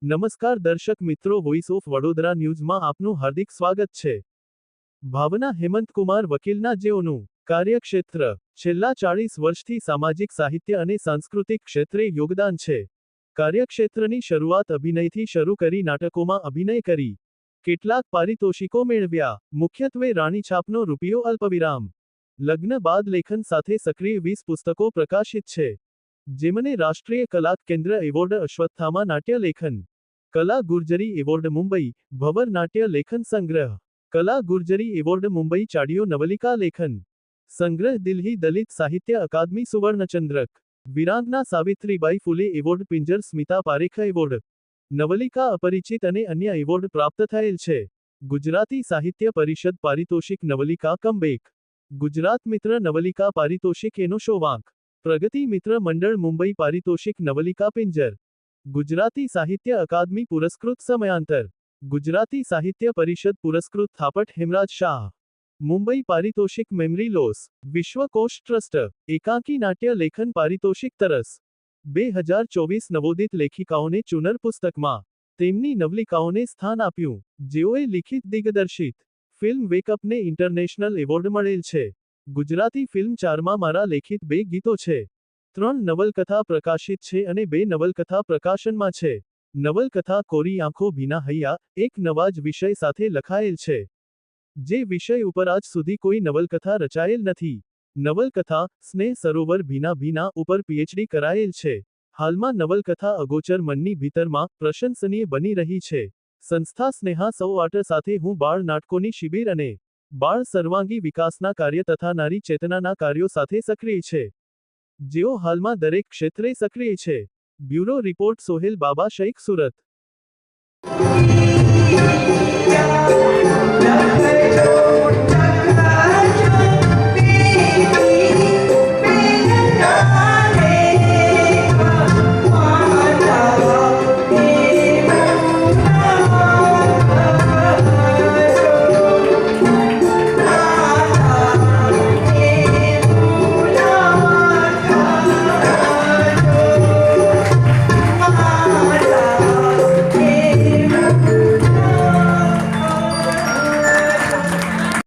નમસ્કાર દર્શક મિત્રો, વોઇસ ઓફ વડોદરા ન્યૂઝમાં આપનું હાર્દિક સ્વાગત છે। ભાવના હેમંતકુમાર વકીલના જેઓનું કાર્યક્ષેત્ર છેલ્લા 40 વર્ષથી સામાજિક સાહિત્ય અને સાંસ્કૃતિક ક્ષેત્રે યોગદાન છે। કાર્યક્ષેત્રની શરૂઆત અભિનયથી શરૂ કરી નાટકોમાં અભિનય કરી કેટલાક પારિતોષિકો મેળવ્યા, મુખ્યત્વે રાણીછાપનો રૂપિયો અલ્પવિરામ। લગ્ન બાદ લેખન સાથે સક્રિય 20 પુસ્તકો પ્રકાશિત છે, જેમને રાષ્ટ્રીય કલા કેન્દ્ર એવોર્ડ, અશ્વત્થામા નાટ્ય લેખન કલા ગુર્જરી એવોર્ડ મુંબઈ, ભવર નાટ્ય લેખન સંગ્રહ કલા ગુર્જરી એવોર્ડ મુંબઈ, ચાડિયો નવલિકા લેખન સંગ્રહ દિલ્હી દલિત સાહિત્ય અકાદમી સુવર્ણચંદ્રક, વીરાંગના સાવિત્રીબાઈ ફુલે એવોર્ડ, પિંજર સ્મિતા પારેખ એવોર્ડ, નવલિકા અપરિચિત અને અન્ય એવોર્ડ પ્રાપ્ત થયેલ છે। ગુજરાતી સાહિત્ય પરિષદ પારિતોષિક નવલિકા કમબેક, ગુજરાત મિત્ર નવલિકા પારિતોષિક એનોશો વાંક, પ્રગતિ મિત્ર મંડળ મુંબઈ પારિતોષિક નવલિકા પિંજર, ગુજરાતી સાહિત્ય અકાદમી પુરસ્કૃત સમયાંતર, ગુજરાતી સાહિત્ય પરિષદ પુરસ્કૃત થાપટ હેમરાજ શાહ, મુંબઈ પારિતોષિક મેમરી લોસ, વિશ્વકોશ ટ્રસ્ટ, એકાંકી નાટ્ય લેખન પારિતોષિક તરસ। 2024 નવોદિત લેખિકાઓને ચુનર પુસ્તકમાં તેમની નવલિકાઓને સ્થાન આપ્યું, જેઓએ લિખિત દિગ્દર્શિત ફિલ્મ વેકઅપને ઇન્ટરનેશનલ એવોર્ડ મળેલ છે। ગુજરાતી ફિલ્મ 4માં મારા લેખિત 2 ગીતો છે, 3 નવલકથા પ્રકાશિત છે અને 2 નવલકથા પ્રકાશનમાં છે। નવલકથા કોરી આંખો ભીના હૈયા એક નવા જ વિષય સાથે લખાયેલ છે, જે વિષય ઉપર આજ સુધી કોઈ નવલકથા રચાયેલ નથી। નવલકથા સ્નેહ સરોવર ભીના ભીના ઉપર પીએચડી કરાયેલ છે। હાલમાં નવલકથા અગોચર મનની ભીતરમાં પ્રશંસનીય બની રહી છે। સંસ્થા સ્નેહા સૌ આર્ટ સાથે હું બાળ નાટકોની શિબિર અને બાળ સર્વાંગી વિકાસના કાર્ય તથા નારી ચેતનાના કાર્યો સાથે સક્રિય છે, જેઓ હાલમાં દરેક ક્ષેત્રે સક્રિય છે। બ્યુરો રિપોર્ટ, સોહેલ બાબા શૈખ, સુરત।